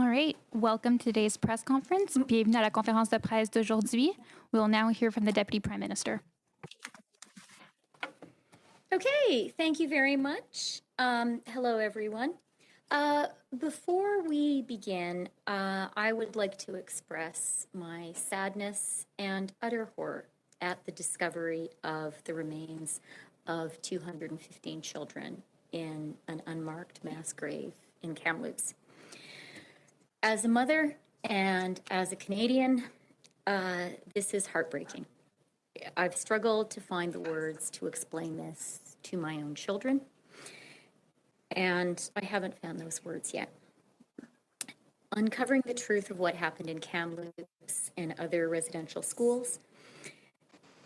All right, welcome to today's press conference. Bienvenue à la conférence de presse d'aujourd'hui. We will now hear from the Deputy Prime Minister. Okay, thank you very much. Hello, everyone. Before we begin, I would like to express my sadness and utter horror at the discovery of the remains of 215 children in an unmarked mass grave in Kamloops. As a mother and as a Canadian, this is heartbreaking. I've struggled to find the words to explain this to my own children, and I haven't found those words yet. Uncovering the truth of what happened in Kamloops and other residential schools,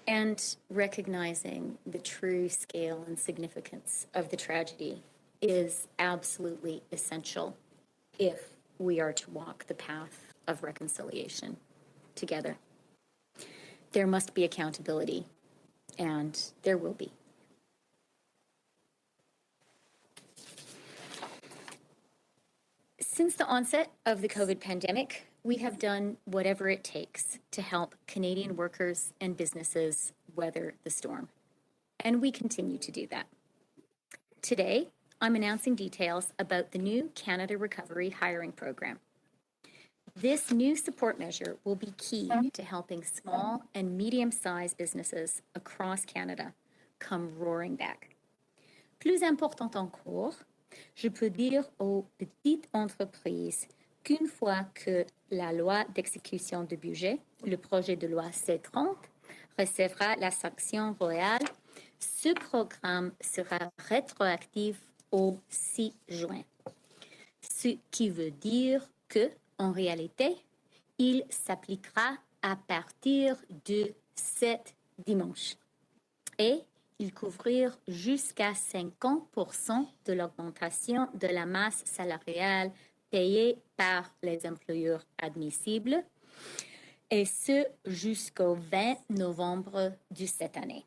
and recognizing the true scale and significance of the tragedy is absolutely essential if we are to walk the path of reconciliation together. There must be accountability, and there will be. Since the onset of the COVID pandemic, we have done whatever it takes to help Canadian workers and businesses weather the storm, and we continue to do that. Today, I'm announcing details about the new Canada Recovery Hiring Program. This new support measure will be key to helping small and medium-sized businesses across Canada come roaring back. Plus important encore, je peux dire aux petites entreprises qu'une fois que la loi d'exécution de budget, le projet de loi C-30, recevra la sanction royale, ce programme sera rétroactif au 6 juin. Ce qui veut dire que, en réalité, il s'appliquera à partir de cet dimanche. Et il couvrir jusqu'à 50% de l'augmentation de la masse salariale payée par les employeurs admissibles, et ce jusqu'au 20 novembre de cette année.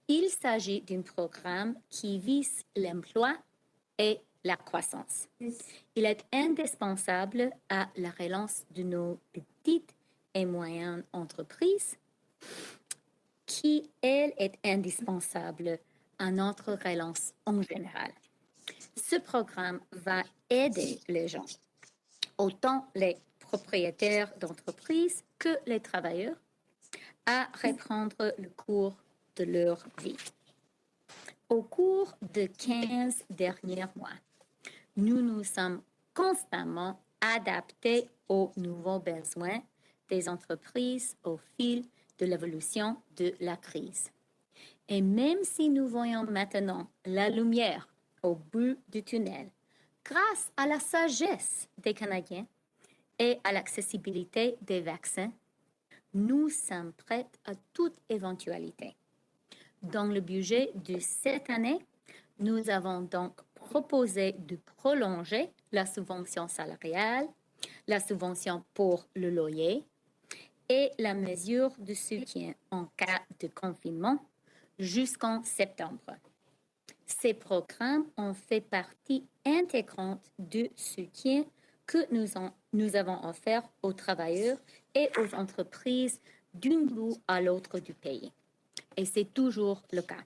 Il s'agit d'un programme qui vise l'emploi et la croissance. Il est indispensable à la relance de nos petites et moyennes entreprises, qui, elle, est indispensable à notre relance en général. Ce programme va aider les gens, autant les propriétaires d'entreprises que les travailleurs, à reprendre le cours de leur vie. Au cours des 15 derniers mois, nous nous sommes constamment adaptés aux nouveaux besoins des entreprises au fil de l'évolution de la crise. Et même si nous voyons maintenant la lumière au bout du tunnel, grâce à la sagesse des Canadiens et à l'accessibilité des vaccins, nous sommes prêts à toute éventualité. Dans le budget de cette année, nous avons donc proposé de prolonger la subvention salariale, la subvention pour le loyer et la mesure de soutien en cas de confinement jusqu'en septembre. Ces programmes ont fait partie intégrante du soutien que nous avons offert aux travailleurs et aux entreprises d'un bout à l'autre du pays. Et c'est toujours le cas.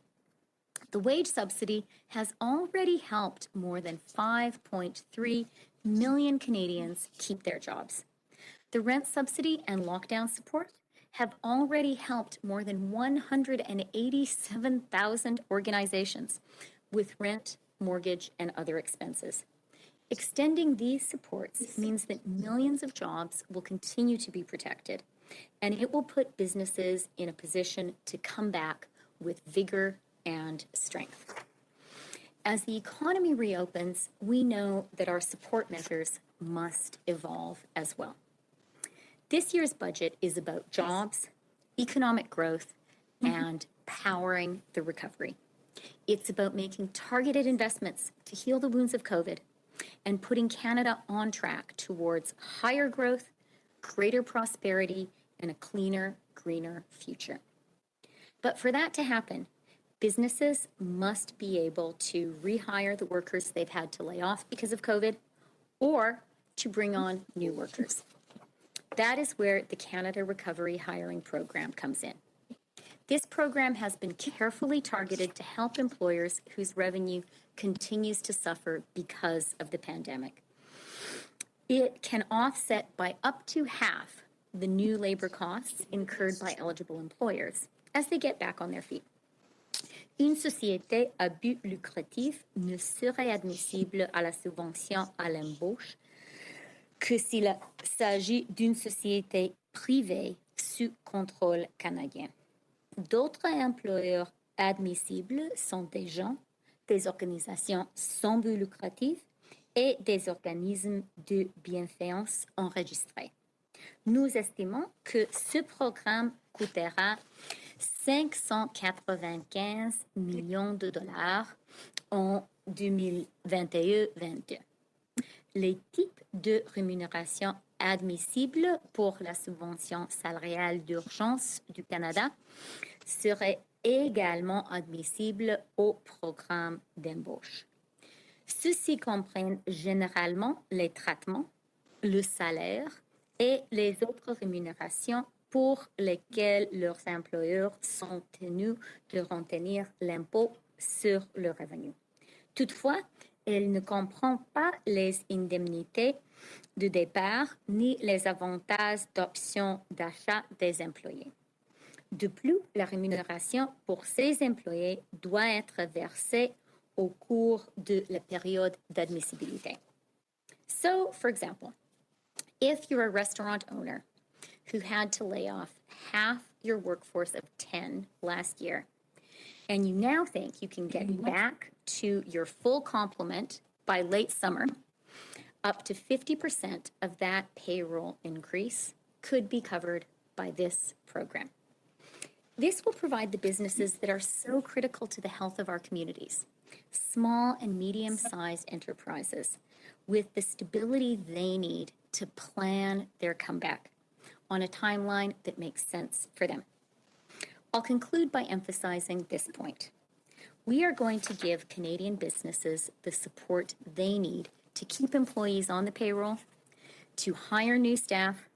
The wage subsidy has already helped more than 5.3 million Canadians keep their jobs. The rent subsidy and lockdown support have already helped more than 187,000 organizations with rent, mortgage, and other expenses. Extending these supports means that millions of jobs will continue to be protected, and it will put businesses in a position to come back with vigor and strength. As the economy reopens, we know that our support measures must evolve as well. This year's budget is about jobs, economic growth, and powering the recovery. It's about making targeted investments to heal the wounds of COVID and putting Canada on track towards higher growth, greater prosperity, and a cleaner, greener future. But for that to happen, businesses must be able to rehire the workers they've had to lay off because of COVID, or to bring on new workers. That is where the Canada Recovery Hiring Program comes in. This program has been carefully targeted to help employers whose revenue continues to suffer because of the pandemic. It can offset by up to half the new labor costs incurred by eligible employers as they get back on their feet. Une société à but lucratif ne serait admissible à la subvention à l'embauche que s'il s'agit d'une société privée sous contrôle canadien. D'autres employeurs admissibles sont des gens, des organisations sans but lucratif et des organismes de bienfaisance enregistrés. Nous estimons que ce programme coûtera 595 millions de dollars en 2021-22. Les types de rémunération admissibles pour la subvention salariale d'urgence du Canada seraient également admissibles au programme d'embauche. Ceux-ci comprennent généralement les traitements, le salaire et les autres rémunérations pour lesquelles leurs employeurs sont tenus de retenir l'impôt sur le revenu. Toutefois, elle ne comprend pas les indemnités de départ ni les avantages d'option d'achat des employés. De plus, la rémunération pour ces employés doit être versée au cours de la période d'admissibilité. So, for example, if you're a restaurant owner who had to lay off half your workforce of 10 last year, and you now think you can get back to your full complement by late summer, up to 50% of that payroll increase could be covered by this program. This will provide the businesses that are so critical to the health of our communities, small and medium-sized enterprises, with the stability they need to plan their comeback on a timeline that makes sense for them. I'll conclude by emphasizing this point. We are going to give Canadian businesses the support they need to keep employees on the payroll, to hire new staff,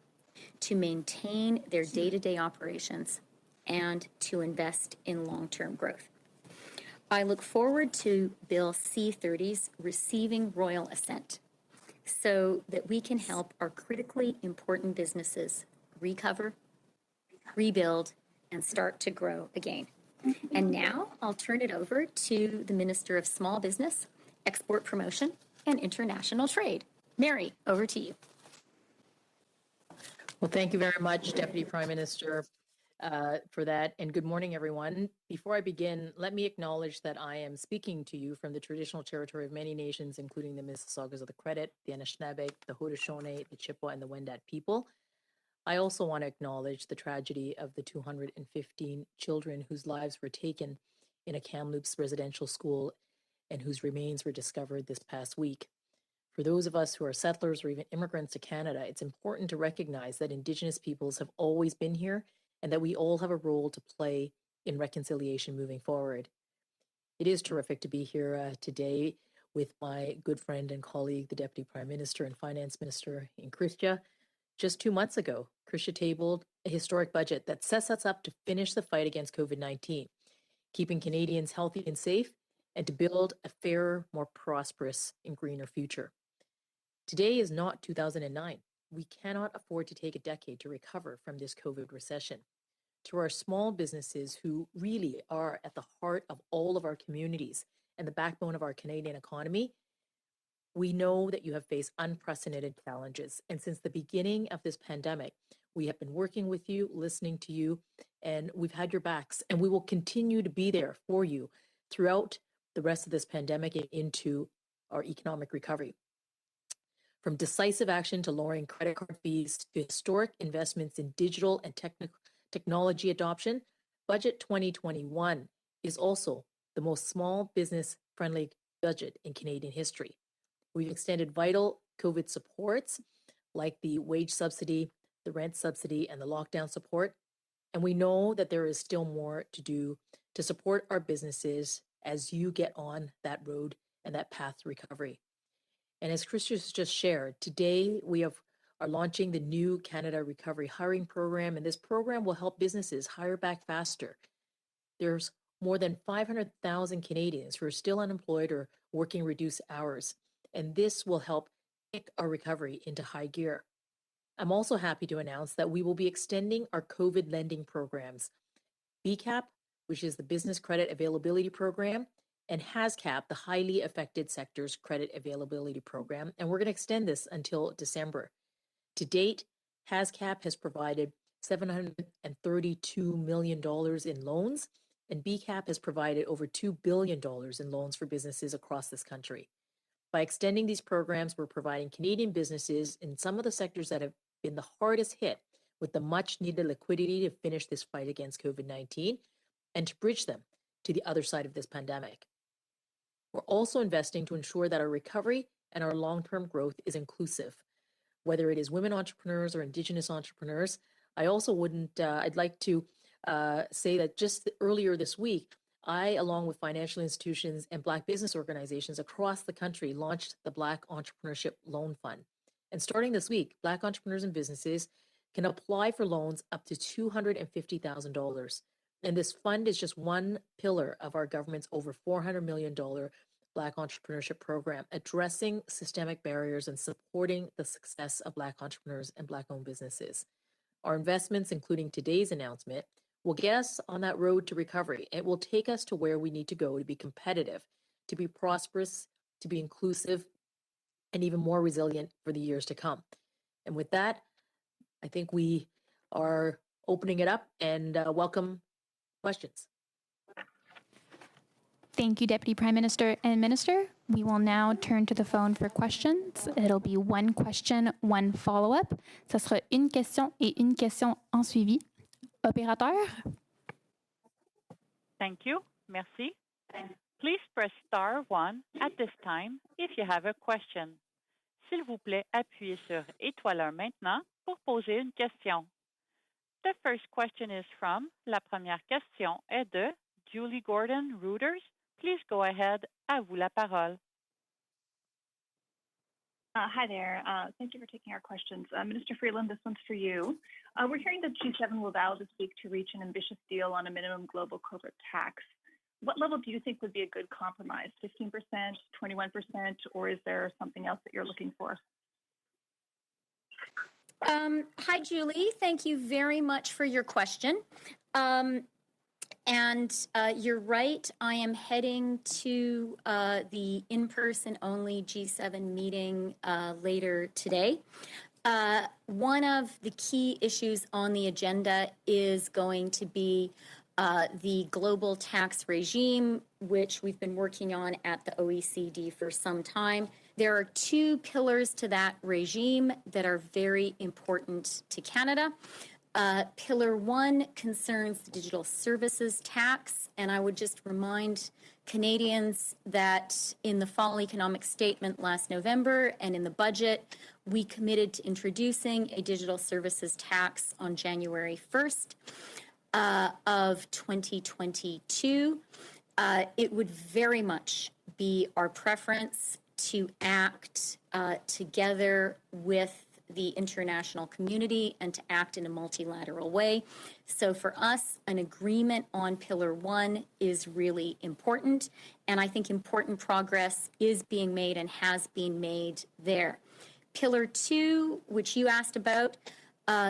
to maintain their day-to-day operations, and to invest in long-term growth. I look forward to Bill C-30's receiving royal assent so that we can help our critically important businesses recover, rebuild, and start to grow again. And now I'll turn it over to the Minister of Small Business, Export Promotion, and International Trade. Mary, over to you. Well, thank you very much, Deputy Prime Minister, for that. And good morning, everyone. Before I begin, let me acknowledge that I am speaking to you from the traditional territory of many nations, including the Mississaugas of the Credit, the Anishinaabe, the Haudenosaunee, the Chippewa, and the Wendat people. I also want to acknowledge the tragedy of the 215 children whose lives were taken in a Kamloops residential school and whose remains were discovered this past week. For those of us who are settlers or even immigrants to Canada, it's important to recognize that Indigenous peoples have always been here and that we all have a role to play in reconciliation moving forward. It is terrific to be here today with my good friend and colleague, the Deputy Prime Minister and Finance Minister in Chrystia. Just 2 months ago, Chrystia tabled a historic budget that sets us up to finish the fight against COVID-19, keeping Canadians healthy and safe, and to build a fairer, more prosperous, and greener future. Today is not 2009. We cannot afford to take a decade to recover from this COVID recession. To our small businesses who really are at the heart of all of our communities and the backbone of our Canadian economy, we know that you have faced unprecedented challenges. And since the beginning of this pandemic, we have been working with you, listening to you, and we've had your backs. And we will continue to be there for you throughout the rest of this pandemic and into our economic recovery. From decisive action to lowering credit card fees to historic investments in digital and technology adoption, Budget 2021 is also the most small business friendly budget in Canadian history. We've extended vital COVID supports like the wage subsidy, the rent subsidy, and the lockdown support. And we know that there is still more to do to support our businesses as you get on that road and that path to recovery. And as Chrystia just shared, today we are launching the new Canada Recovery Hiring Program, and this program will help businesses hire back faster. There's more than 500,000 Canadians who are still unemployed or working reduced hours, and this will help kick our recovery into high gear. I'm also happy to announce that we will be extending our COVID lending programs, BCAP, which is the Business Credit Availability Program, and HASCAP, the Highly Affected Sectors Credit Availability Program, and we're going to extend this until December. To date, HASCAP has provided $732 million in loans, and BCAP has provided over $2 billion in loans for businesses across this country. By extending these programs, we're providing Canadian businesses in some of the sectors that have been the hardest hit with the much needed liquidity to finish this fight against COVID-19 and to bridge them to the other side of this pandemic. We're also investing to ensure that our recovery and our long-term growth is inclusive, whether it is women entrepreneurs or Indigenous entrepreneurs. I'd like to say that just earlier this week, I, along with financial institutions and Black business organizations across the country, launched the Black Entrepreneurship Loan Fund. And starting this week, Black entrepreneurs and businesses can apply for loans up to $250,000. And this fund is just one pillar of our government's over $400 million Black entrepreneurship program, addressing systemic barriers and supporting the success of Black entrepreneurs and Black-owned businesses. Our investments, including today's announcement, will get us on that road to recovery. It will take us to where we need to go to be competitive, to be prosperous, to be inclusive, and even more resilient for the years to come. And with that, I think we are opening it up and welcome questions. Thank you, Deputy Prime Minister and Minister. We will now turn to the phone for questions. It'll be one question, one follow-up. Ça sera une question et une question en suivi. Opérateur? Thank you. Merci. Please press star 1 at this time if you have a question. S'il vous plaît, appuyez sur étoile 1 maintenant pour poser une question. The first question is from, la première question est de Julie Gordon, Reuters. Please go ahead. À vous la parole. Hi there. Thank you for taking our questions. Minister Freeland, this one's for you. We're hearing that G7 will vow this week to reach an ambitious deal on a minimum global corporate tax. What level do you think would be a good compromise? 15%, 21%, or is there something else that you're looking for? Hi, Julie. Thank you very much for your question. And you're right, I am heading to the in-person only G7 meeting later today. One of the key issues on the agenda is going to be the global tax regime, which we've been working on at the OECD for some time. There are two pillars to that regime that are very important to Canada. Pillar 1 concerns the digital services tax, and I would just remind Canadians that in the fall economic statement last November and in the budget, we committed to introducing a digital services tax on January 1st of 2022. It would very much be our preference to act together with the international community and to act in a multilateral way. So for us, an agreement on Pillar 1 is really important, and I think important progress is being made and has been made there. Pillar 2, which you asked about,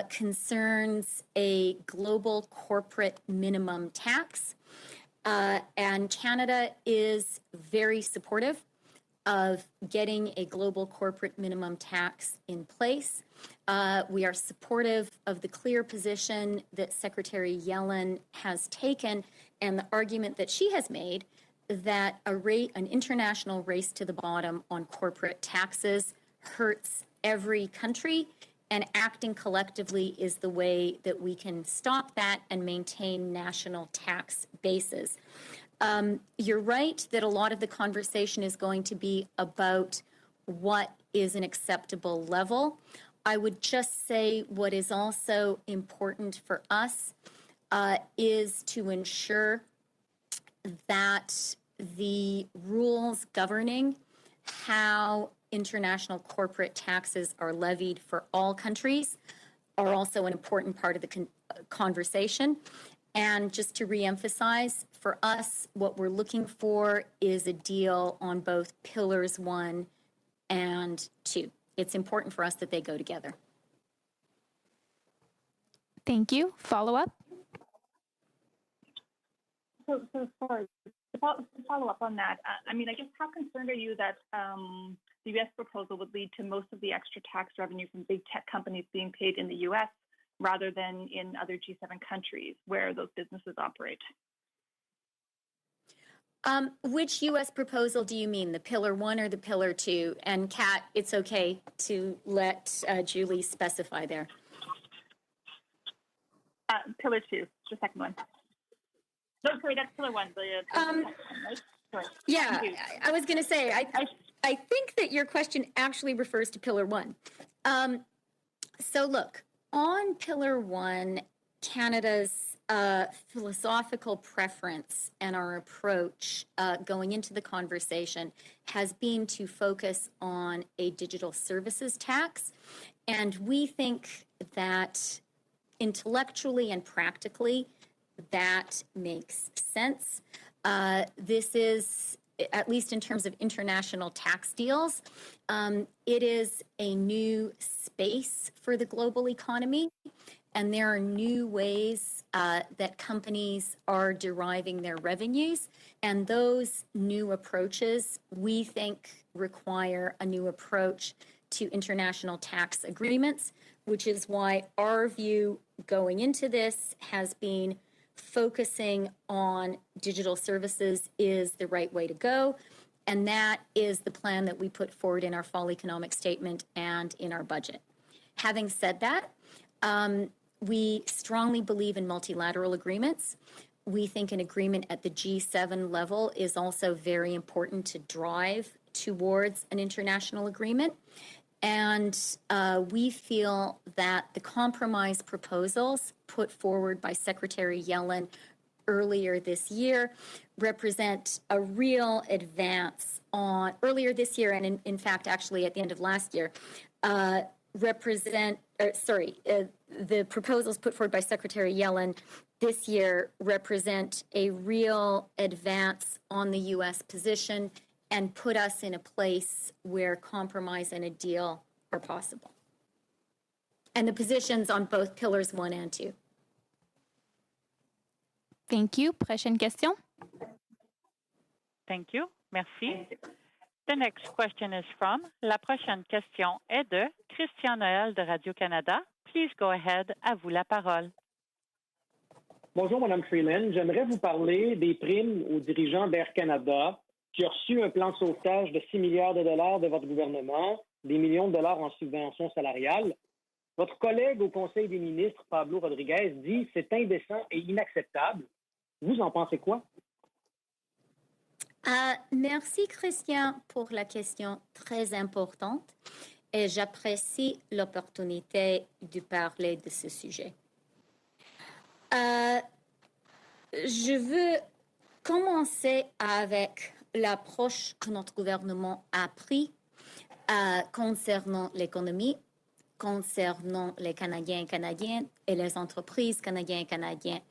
concerns a global corporate minimum tax, and Canada is very supportive of getting a global corporate minimum tax in place. We are supportive of the clear position that Secretary Yellen has taken and the argument that she has made that an international race to the bottom on corporate taxes hurts every country, and acting collectively is the way that we can stop that and maintain national tax bases. You're right that a lot of the conversation is going to be about what is an acceptable level. I would just say what is also important for us is to ensure that the rules governing how international corporate taxes are levied for all countries are also an important part of the conversation. And just to reemphasize, for us, what we're looking for is a deal on both pillars 1 and 2. It's important for us that they go together. Thank you. Follow up? So sorry, to follow up on that, I mean, I guess how concerned are you that the U.S. proposal would lead to most of the extra tax revenue from big tech companies being paid in the U.S. rather than in other G7 countries where those businesses operate? Which U.S. proposal do you mean, the Pillar 1 or the Pillar 2? And Kat, it's okay to let Julie specify there. Pillar 2, the second one. No, sorry, that's Pillar 1. The second one, right? Sorry. Yeah, I was going to say, I think that your question actually refers to Pillar 1. So look, on Pillar 1, Canada's philosophical preference and our approach going into the conversation has been to focus on a digital services tax. And we think that intellectually and practically, that makes sense. This is, at least in terms of international tax deals, it is a new space for the global economy. And there are new ways that companies are deriving their revenues. And those new approaches, we think, require a new approach to international tax agreements, which is why our view going into this has been focusing on digital services is the right way to go. And that is the plan that we put forward in our fall economic statement and in our budget. Having said that, we strongly believe in multilateral agreements. We think an agreement at the G7 level is also very important to drive towards an international agreement. And we feel that the compromise proposals put forward by Secretary Yellen earlier this year represent a real advance on, earlier this year, and in fact, actually at the end of last year, the proposals put forward by Secretary Yellen this year represent a real advance on the U.S. position and put us in a place where compromise and a deal are possible. And the positions on both pillars 1 and 2. Thank you. Prochaine question. Thank you. Merci. The next question is from, la prochaine question est de Christian Noël de Radio-Canada. Please go ahead, à vous la parole. Bonjour, Mme Freeland. J'aimerais vous parler des primes aux dirigeants d'Air Canada qui ont reçu un plan de sauvetage de 6 milliards de dollars de votre gouvernement, des millions de dollars en subventions salariales. Votre collègue au Conseil des ministres, Pablo Rodriguez, dit « c'est indécent et inacceptable ». Vous en pensez quoi? Merci, Christian, pour la question très importante et j'apprécie l'opportunité de parler de ce sujet. Je veux commencer avec l'approche que notre gouvernement a prise concernant l'économie, concernant les Canadiens et Canadiennes et les entreprises canadiennes et canadiennes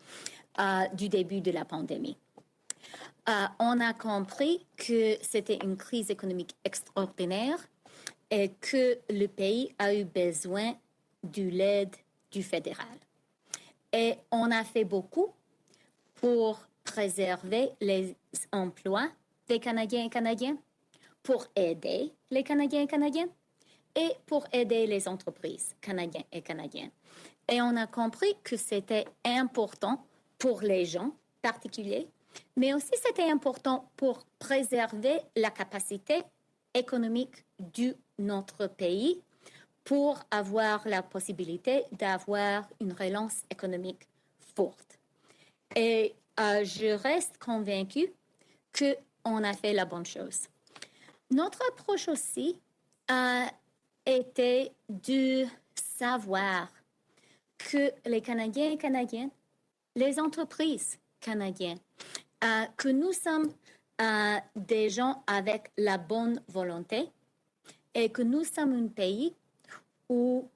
du début de la pandémie. On a compris que c'était une crise économique extraordinaire et que le pays a eu besoin de l'aide du fédéral. Et on a fait beaucoup pour préserver les emplois des Canadiens et Canadiennes, pour aider les Canadiens et Canadiennes et pour aider les entreprises canadiennes et canadiennes. Et on a compris que c'était important pour les gens particuliers, mais aussi c'était important pour préserver la capacité économique de notre pays pour avoir la possibilité d'avoir une relance économique forte. Et je reste convaincue qu'on a fait la bonne chose. Notre approche aussi était de savoir que les Canadiens et Canadiennes, les entreprises canadiennes, que nous sommes des gens avec la bonne volonté est que nous sommes un pays où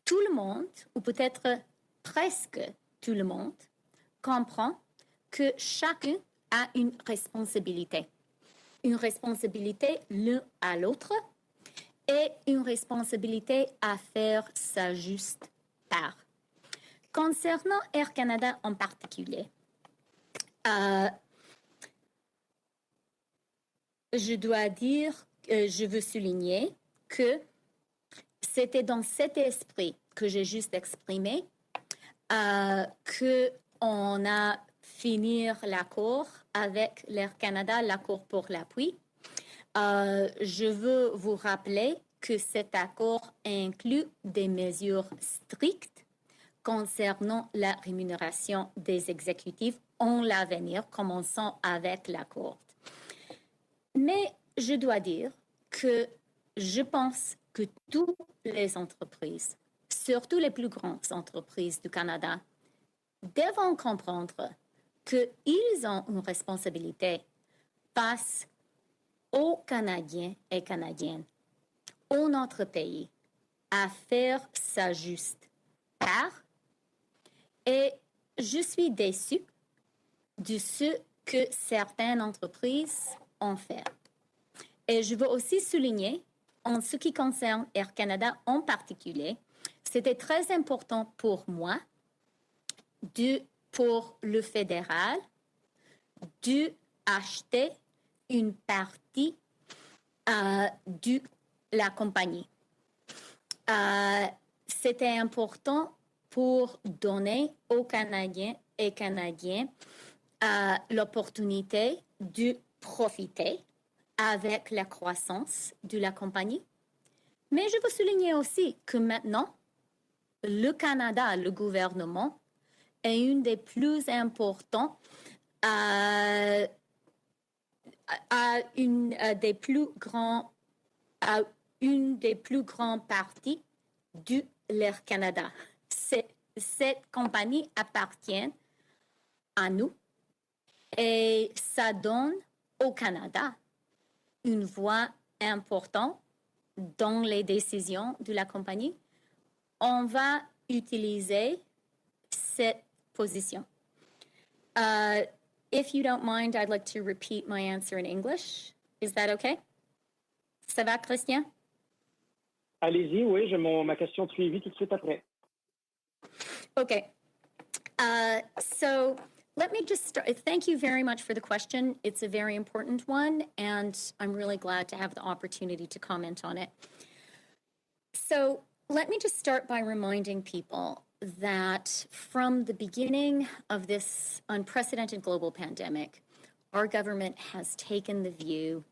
tout le monde, ou peut-être presque tout le monde, comprend que chacun a une responsabilité l'un à l'autre et une responsabilité à faire sa juste part. Concernant Air Canada en particulier, je veux souligner que c'était dans cet esprit que j'ai juste exprimé qu'on a fini l'accord avec l'Air Canada, l'accord pour l'appui. Je veux vous rappeler que cet accord inclut des mesures strictes concernant la rémunération des exécutifs en l'avenir, commençant avec l'accord. Mais je dois dire que je pense que toutes les entreprises, surtout les plus grandes entreprises du Canada, devront comprendre qu'ils ont une responsabilité face aux Canadiens et Canadiennes, au notre pays, à faire sa juste part. Et je suis déçue de ce que certaines entreprises ont fait. Et je veux aussi souligner, en ce qui concerne Air Canada en particulier, c'était très important pour moi, pour le fédéral, d'acheter une partie de la compagnie. C'était important pour donner aux Canadiens et Canadiennes l'opportunité de profiter avec la croissance de la compagnie. Mais je veux souligner aussi que maintenant, le Canada, le gouvernement, est une des plus importants, une des plus grandes parties de l'Air Canada. Cette compagnie appartient à nous et ça donne au Canada une voix importante dans les décisions de la compagnie. On va utiliser cette position. If you don't mind, I'd like to repeat my answer in English. Is that okay? Ça va, Chrystia? Allez-y, oui, j'ai ma question de suivi tout de suite après. Okay. So let me just start. Thank you very much for the question. It's a very important one, and I'm really glad to have the opportunity to comment on it. So let me just start by reminding people that from the beginning of this unprecedented global pandemic, our government has taken the view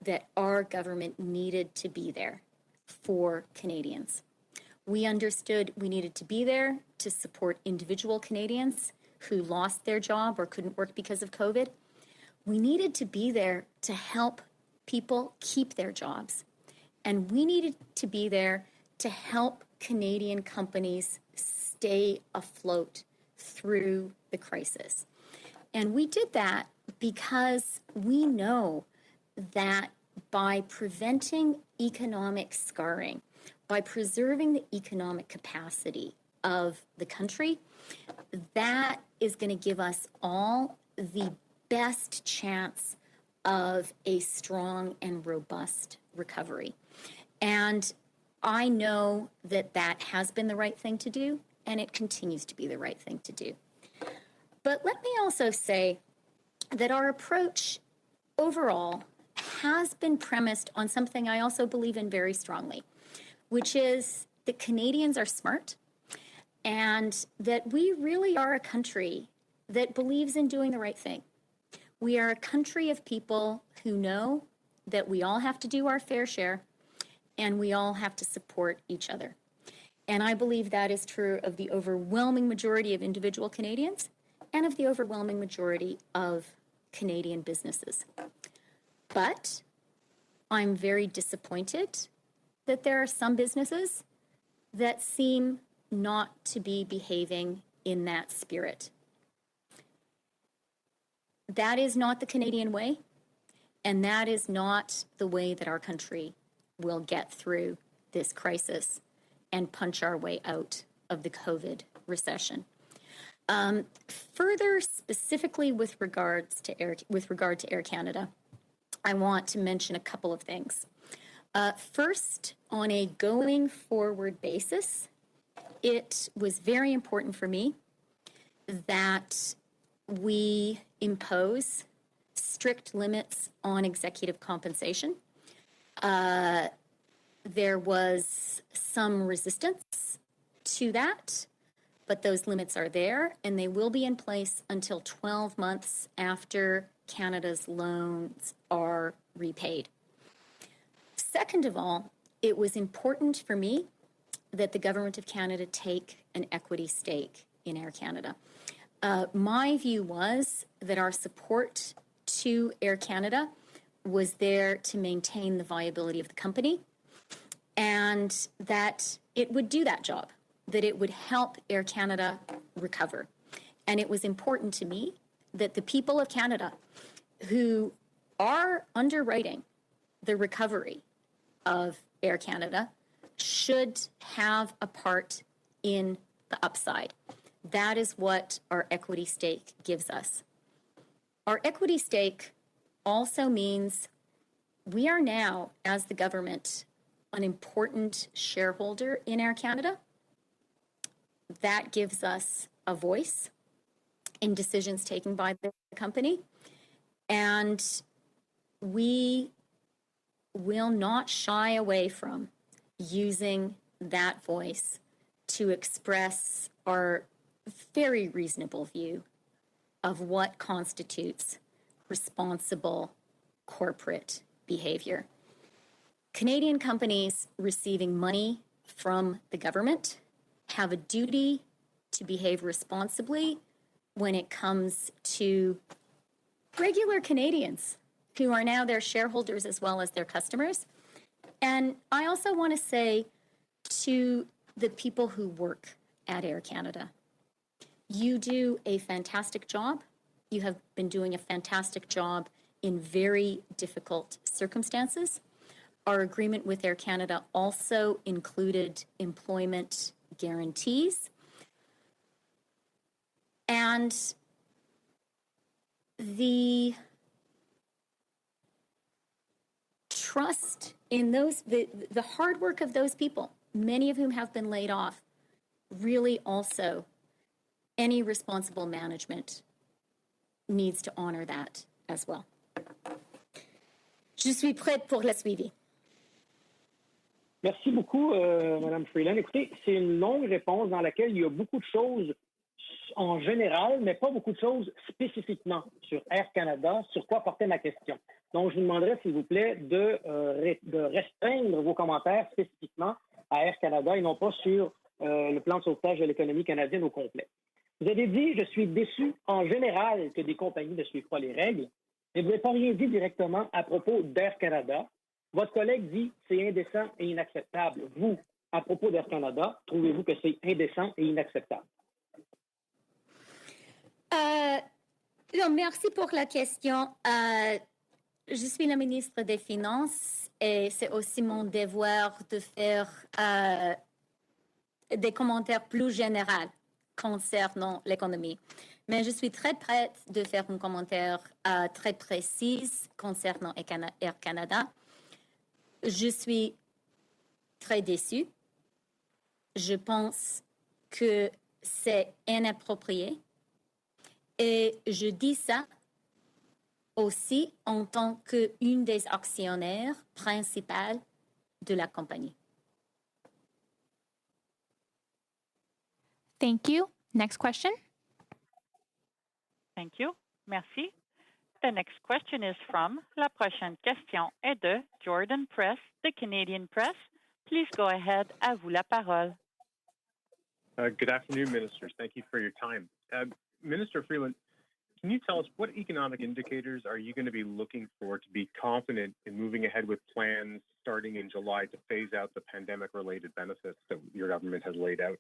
that our government needed to be there for Canadians. We understood we needed to be there to support individual Canadians who lost their job or couldn't work because of COVID. We needed to be there to help people keep their jobs. And we needed to be there to help Canadian companies stay afloat through the crisis. And we did that because we know that by preventing economic scarring, by preserving the economic capacity of the country, that is going to give us all the best chance of a strong and robust recovery. And I know that that has been the right thing to do, and it continues to be the right thing to do. But let me also say that our approach overall has been premised on something I also believe in very strongly, which is that Canadians are smart and that we really are a country that believes in doing the right thing. We are a country of people who know that we all have to do our fair share and we all have to support each other. And I believe that is true of the overwhelming majority of individual Canadians and of the overwhelming majority of Canadian businesses. But I'm very disappointed that there are some businesses that seem not to be behaving in that spirit. That is not the Canadian way, and that is not the way that our country we'll get through this crisis and punch our way out of the COVID recession. Further, specifically with regard to Air Canada, I want to mention a couple of things. First, on a going forward basis, it was very important for me that we impose strict limits on executive compensation. There was some resistance to that, but those limits are there and they will be in place until 12 months after Canada's loans are repaid. Second of all, it was important for me that the Government of Canada take an equity stake in Air Canada. My view was that our support to Air Canada was there to maintain the viability of the company and that it would do that job, that it would help Air Canada recover. And it was important to me that the people of Canada who are underwriting the recovery of Air Canada should have a part in the upside. That is what our equity stake gives us. Our equity stake also means we are now, as the government, an important shareholder in Air Canada. That gives us a voice in decisions taken by the company. And we will not shy away from using that voice to express our very reasonable view of what constitutes responsible corporate behavior. Canadian companies receiving money from the government have a duty to behave responsibly when it comes to regular Canadians who are now their shareholders as well as their customers. And I also want to say to the people who work at Air Canada, you do a fantastic job. You have been doing a fantastic job in very difficult circumstances. Our agreement with Air Canada also included employment guarantees. And the trust in those, the hard work of those people, many of whom have been laid off, really also, any responsible management needs to honor that as well. Je suis prête pour la suivi. Merci beaucoup, Mme Freeland. Écoutez, c'est une longue réponse dans laquelle il y a beaucoup de choses en général, mais pas beaucoup de choses spécifiquement sur Air Canada, sur quoi portait ma question. Donc, je vous demanderai, s'il vous plaît, de restreindre vos commentaires spécifiquement à Air Canada et non pas sur le plan de sauvetage de l'économie canadienne au complet. Vous avez dit, je suis déçu en général que des compagnies ne suivent pas les règles, mais vous n'avez pas rien dit directement à propos d'Air Canada. Votre collègue dit c'est indécent et inacceptable. Vous, à propos d'Air Canada, trouvez-vous que c'est indécent et inacceptable? Non, merci pour la question. Je suis la ministre des Finances et c'est aussi mon devoir de faire des commentaires plus généraux concernant l'économie. Mais je suis très prête de faire un commentaire très précis concernant Air Canada. Je suis très déçue. Je pense que c'est inapproprié. Et je dis ça aussi en tant qu'une des actionnaires principales de la compagnie. Thank you. Next question. Thank you. Merci. The next question is from, la prochaine question est de Jordan Press, the Canadian Press. Please go ahead. À vous la parole. Good afternoon, Ministers. Thank you for your time. Minister Freeland, can you tell us what economic indicators are you going to be looking for to be confident in moving ahead with plans starting in July to phase out the pandemic-related benefits that your government has laid out?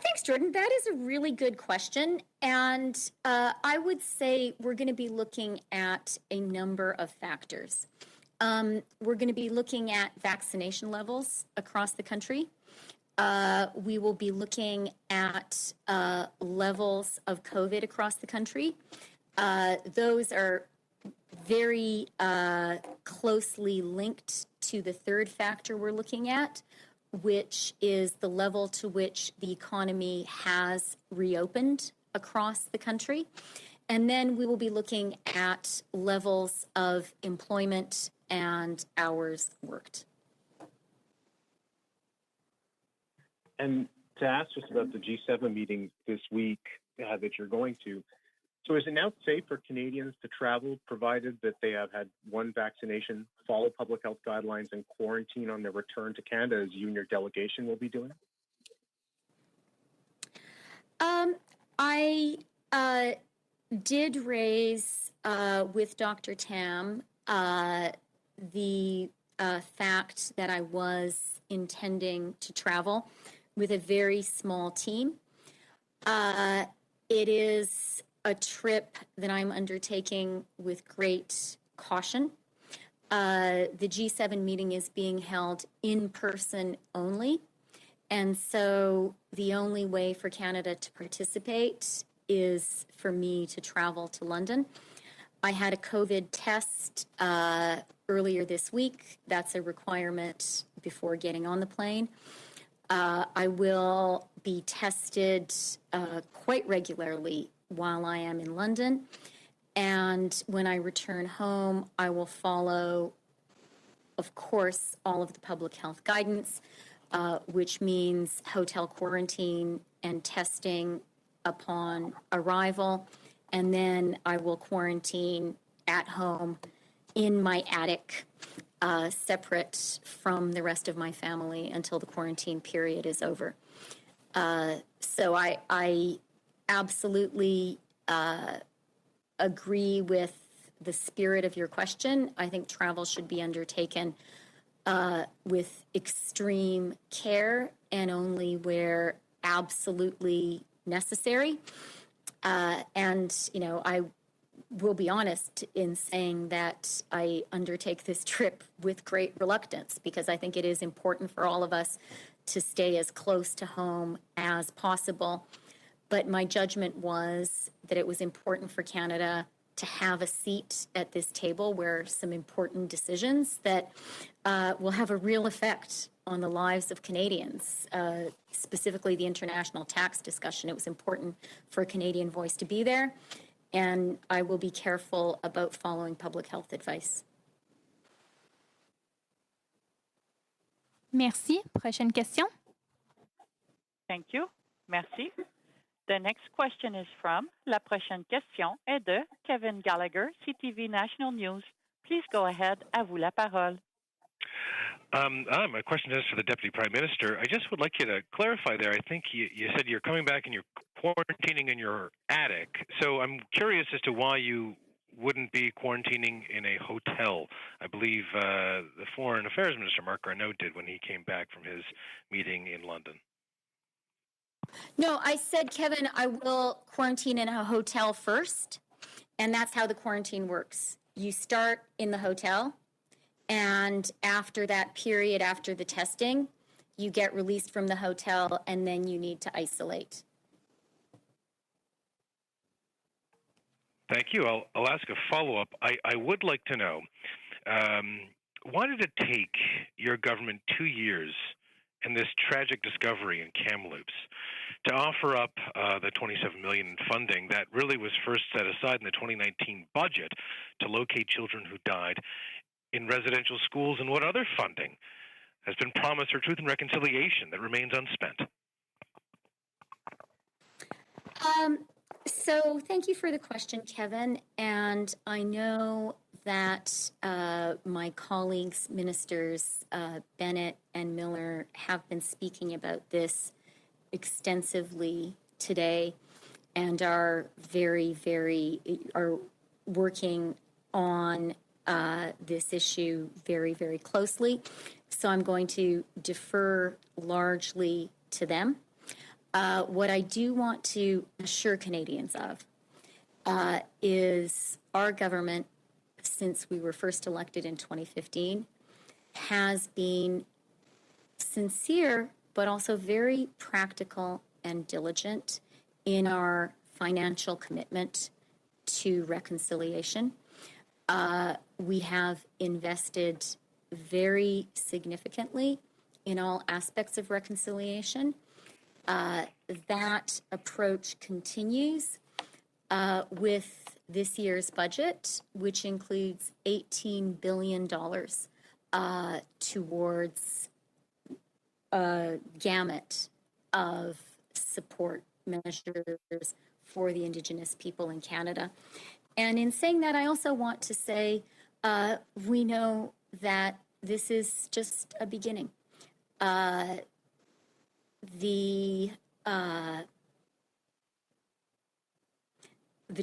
Thanks, Jordan. That is a really good question. And I would say we're going to be looking at a number of factors. We're going to be looking at vaccination levels across the country. We will be looking at levels of COVID across the country. Those are very closely linked to the third factor we're looking at, which is the level to which the economy has reopened across the country. And then we will be looking at levels of employment and hours worked. And to ask just about the G7 meeting this week that you're going to, so is it now safe for Canadians to travel, provided that they have had one vaccination, follow public health guidelines, and quarantine on their return to Canada, as you and your delegation will be doing? I did raise with Dr. Tam the fact that I was intending to travel with a very small team. It is a trip that I'm undertaking with great caution. The G7 meeting is being held in person only. And so the only way for Canada to participate is for me to travel to London. I had a COVID test earlier this week. That's a requirement before getting on the plane. I will be tested quite regularly while I am in London. And when I return home, I will follow, of course, all of the public health guidance, which means hotel quarantine and testing upon arrival. And then I will quarantine at home in my attic, separate from the rest of my family until the quarantine period is over. So I absolutely agree with the spirit of your question. I think travel should be undertaken with extreme care and only where absolutely necessary. And, you know, I will be honest in saying that I undertake this trip with great reluctance, because I think it is important for all of us to stay as close to home as possible. But my judgment was that it was important for Canada to have a seat at this table where some important decisions that will have a real effect on the lives of Canadians, specifically the international tax discussion. It was important for a Canadian voice to be there, and I will be careful about following public health advice. Merci. Prochaine question. Thank you. Merci. The next question is from, la prochaine question est de Kevin Gallagher, CTV National News. Please go ahead. À vous la parole. My question is for the Deputy Prime Minister. I just would like you to clarify there. I think you said you're coming back and you're quarantining in your attic. So I'm curious as to why you wouldn't be quarantining in a hotel. I believe the Foreign Affairs Minister, Mark Garneau, did when he came back from his meeting in London. No, I said, Kevin, I will quarantine in a hotel first, and that's how the quarantine works. You start in the hotel, and after that period, after the testing, you get released from the hotel, and then you need to isolate. Thank you. I'll ask a follow-up. I would like to know, why did it take your government 2 years and this tragic discovery in Kamloops to offer up the $27 million in funding that really was first set aside in the 2019 budget to locate children who died in residential schools, and what other funding has been promised for Truth and Reconciliation that remains unspent? So thank you for the question, Kevin. And I know that my colleagues, Ministers Bennett and Miller, have been speaking about this extensively today and are are working on this issue very, very closely. So I'm going to defer largely to them. What I do want to assure Canadians of is our government since we were first elected in 2015 has been sincere, but also very practical and diligent in our financial commitment to reconciliation. We have invested very significantly in all aspects of reconciliation. That approach continues with this year's budget, which includes $18 billion towards a gamut of support measures for the Indigenous people in Canada. And in saying that, I also want to say we know that this is just a beginning. The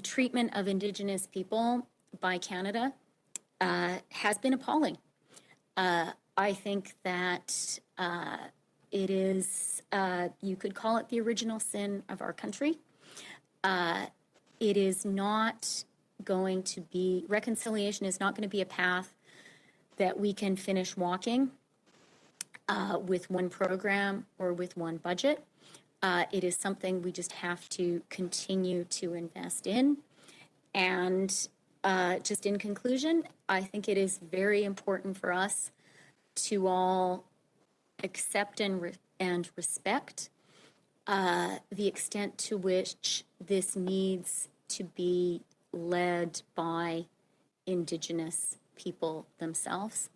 treatment of Indigenous people by Canada has been appalling. I think that it is, you could call it the original sin of our country. It is not going to be, reconciliation is not going to be a path that we can finish walking with one program or with one budget. It is something we just have to continue to invest in. And just in conclusion, I think it is very important for us to all accept and respect the extent to which this needs to be led by Indigenous people themselves.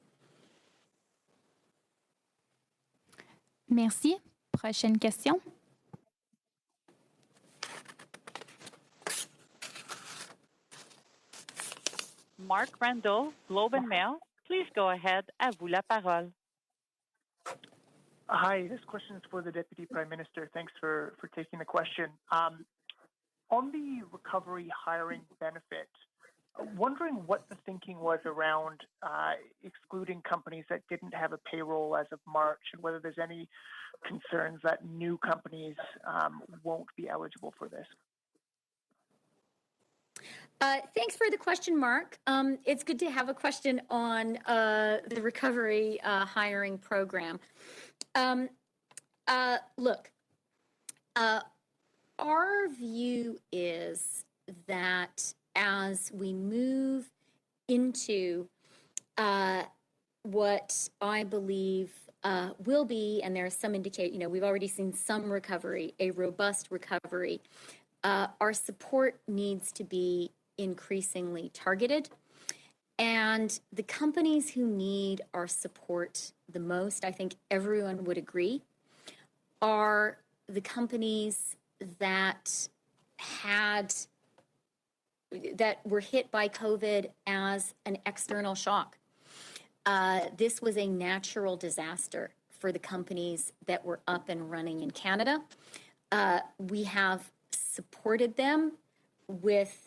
Merci. Prochaine question. Mark Randall, Globe and Mail. Please go ahead. À vous la parole. Hi, this question is for the Deputy Prime Minister. Thanks for taking the question. On the recovery hiring benefit, wondering what the thinking was around excluding companies that didn't have a payroll as of March, and whether there's any concerns that new companies won't be eligible for this. Thanks for the question, Mark. It's good to have a question on the recovery hiring program. Look, our view is that as we move into what I believe will be, and there's some indicate, we've already seen some recovery, a robust recovery, our support needs to be increasingly targeted. And the companies who need our support the most, I think everyone would agree, are the companies that were hit by COVID as an external shock. This was a natural disaster for the companies that were up and running in Canada. We have supported them with,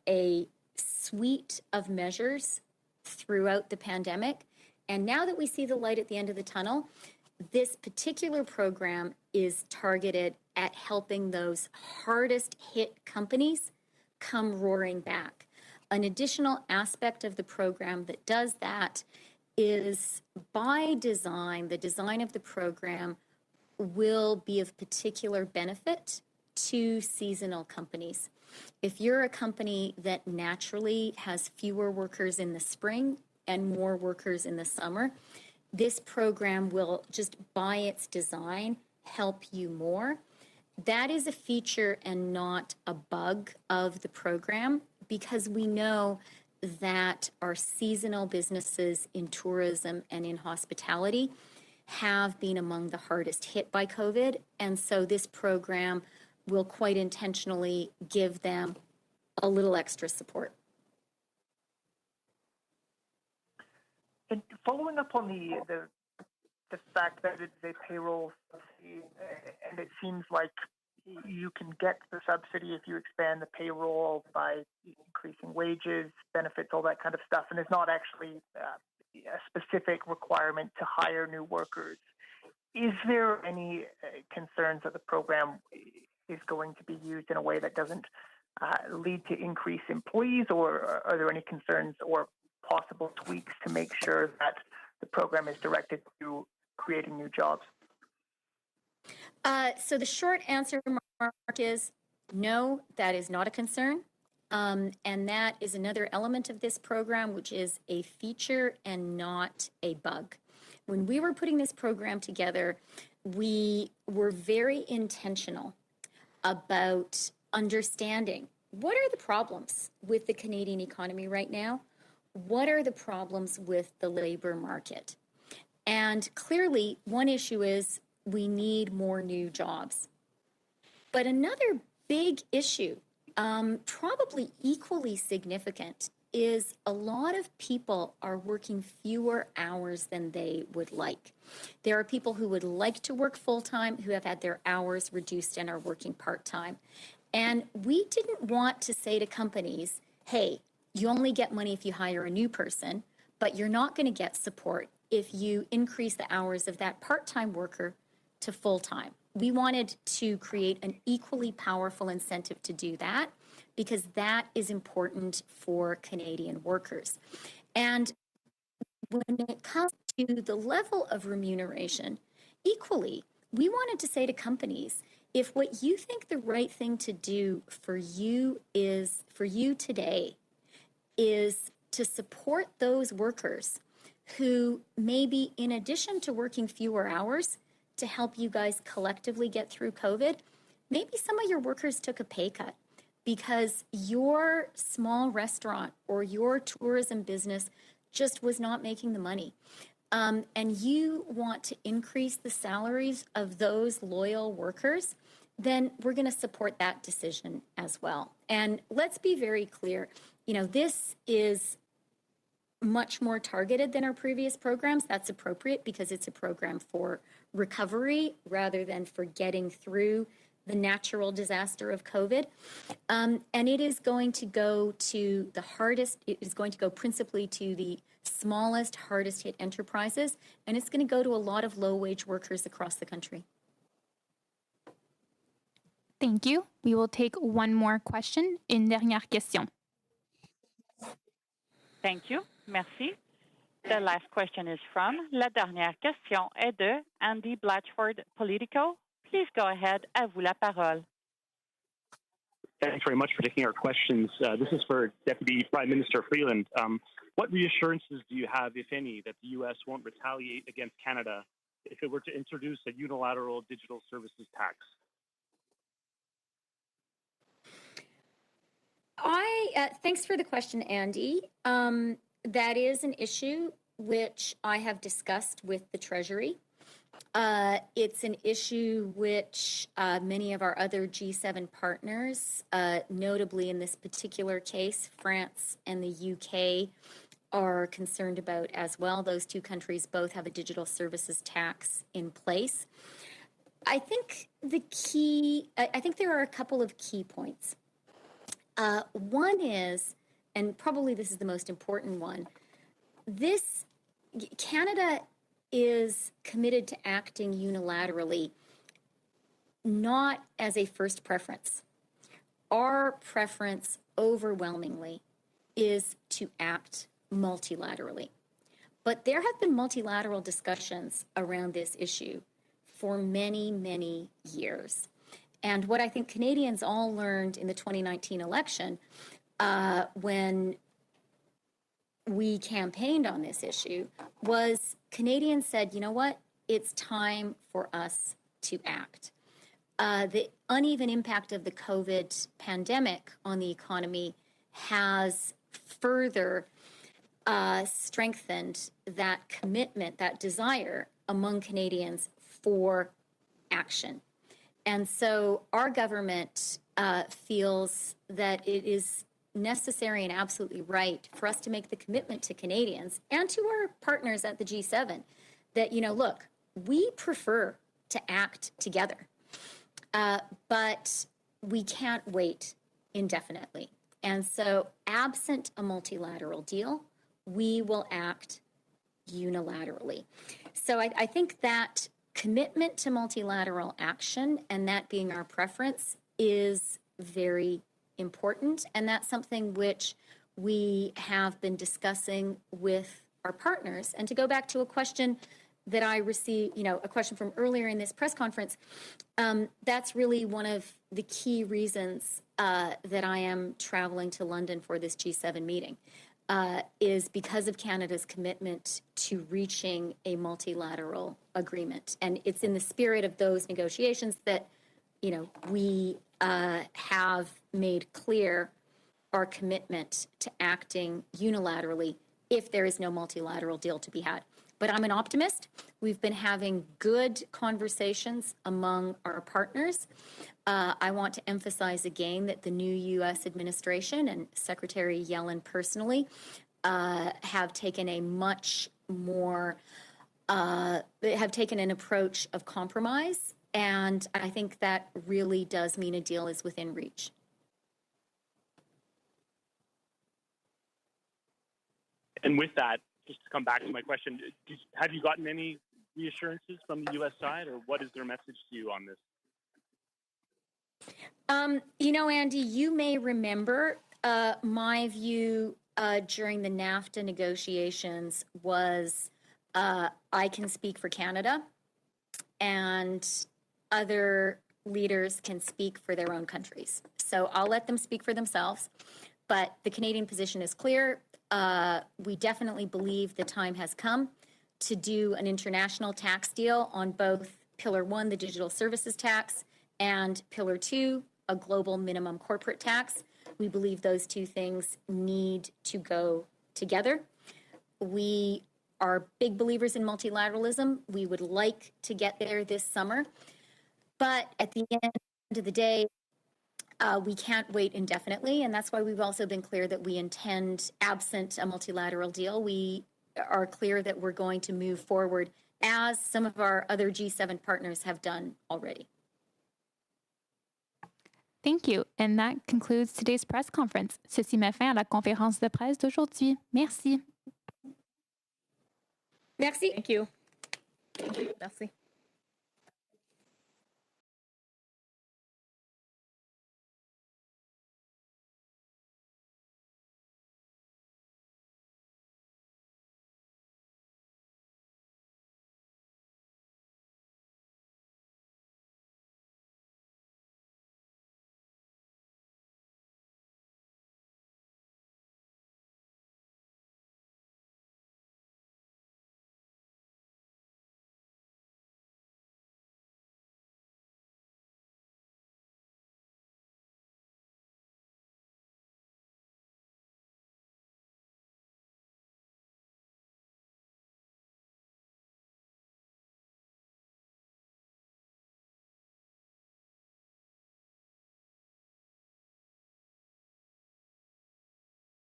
a suite of measures throughout the pandemic. And now that we see the light at the end of the tunnel, this particular program is targeted at helping those hardest hit companies come roaring back. An additional aspect of the program that does that is, by design, the design of the program will be of particular benefit to seasonal companies. If you're a company that naturally has fewer workers in the spring and more workers in the summer, this program will, just by its design, help you more. That is a feature and not a bug of the program, because we know that our seasonal businesses in tourism and in hospitality have been among the hardest hit by COVID. And so this program will quite intentionally give them a little extra support. And following up on the fact that it's a payroll subsidy, and it seems like you can get the subsidy if you expand the payroll by increasing wages, benefits, all that kind of stuff, and it's not actually a specific requirement to hire new workers. Is there any concerns that the program is going to be used in a way that doesn't lead to increased employees, or are there any concerns or possible tweaks to make sure that the program is directed to creating new jobs? So the short answer, Mark, is no, that is not a concern. And that is another element of this program, which is a feature and not a bug. When we were putting this program together, we were very intentional about understanding what are the problems with the Canadian economy right now? What are the problems with the labor market? And clearly, one issue is we need more new jobs. But another big issue, probably equally significant, is a lot of people are working fewer hours than they would like. There are people who would like to work full-time who have had their hours reduced and are working part-time. And we didn't want to say to companies, hey, you only get money if you hire a new person, but you're not going to get support if you increase the hours of that part-time worker to full-time. We wanted to create an equally powerful incentive to do that because that is important for Canadian workers. And when it comes to the level of remuneration, equally, we wanted to say to companies, if what you think the right thing to do for you today is to support those workers who maybe, in addition to working fewer hours to help you guys collectively get through COVID, maybe some of your workers took a pay cut because your small restaurant or your tourism business just was not making the money. And you want to increase the salaries of those loyal workers, then we're going to support that decision as well. And let's be very clear, this is much more targeted than our previous programs. That's appropriate because it's a program for recovery rather than for getting through the natural disaster of COVID. And it is going to go to it is going to go principally to the smallest, hardest hit enterprises, and it's going to go to a lot of low-wage workers across the country. Thank you. We will take one more question. Une dernière question. Thank you. Merci. The last question is from, la dernière question est de Andy Blatchford, Politico. Please go ahead. À vous la parole. Thanks very much for taking our questions. This is for Deputy Prime Minister Freeland. What reassurances do you have, if any, that the U.S. won't retaliate against Canada if it were to introduce a unilateral digital services tax? Thanks for the question, Andy. That is an issue which I have discussed with the Treasury. It's an issue which many of our other G7 partners, notably in this particular case, France and the UK, are concerned about as well. Those two countries both have a digital services tax in place. I think there are a couple of key points. One is, and probably this is the most important one, Canada is committed to acting unilaterally, not as a first preference. Our preference overwhelmingly is to act multilaterally. But there have been multilateral discussions around this issue for many, many years. And what I think Canadians all learned in the 2019 election, when we campaigned on this issue, was Canadians said, you know what, it's time for us to act. The uneven impact of the COVID pandemic on the economy has further strengthened that commitment, that desire among Canadians for action. And so our government feels that it is necessary and absolutely right for us to make the commitment to Canadians and to our partners at the G7 that, look, we prefer to act together, but we can't wait indefinitely. And so absent a multilateral deal, we will act unilaterally. So I think that commitment to multilateral action and that being our preference is very important, and that's something which we have been discussing with our partners. And to go back to a question that I received, a question from earlier in this press conference, that's really one of the key reasons that I am traveling to London for this G7 meeting, is because of Canada's commitment to reaching a multilateral agreement. And it's in the spirit of those negotiations that, we have made clear our commitment to acting unilaterally if there is no multilateral deal to be had. But I'm an optimist. We've been having good conversations among our partners. I want to emphasize again that the new U.S. administration and Secretary Yellen personally have taken a much more, have taken an approach of compromise. And I think that really does mean a deal is within reach. And with that, just to come back to my question, have you gotten any reassurances from the U.S. side, or what is their message to you on this? Andy, you may remember my view during the NAFTA negotiations was I can speak for Canada, and other leaders can speak for their own countries. So I'll let them speak for themselves. But the Canadian position is clear. We definitely believe the time has come to do an international tax deal on both Pillar 1, the digital services tax, and Pillar 2, a global minimum corporate tax. We believe those two things need to go together. We are big believers in multilateralism. We would like to get there this summer. But at the end of the day, we can't wait indefinitely, and that's why we've also been clear that we intend, absent a multilateral deal, we are clear that we're going to move forward as some of our other G7 partners have done already. Thank you. And that concludes today's press conference. Ceci met fin à la conférence de presse d'aujourd'hui. Merci. Merci. Thank you. Merci.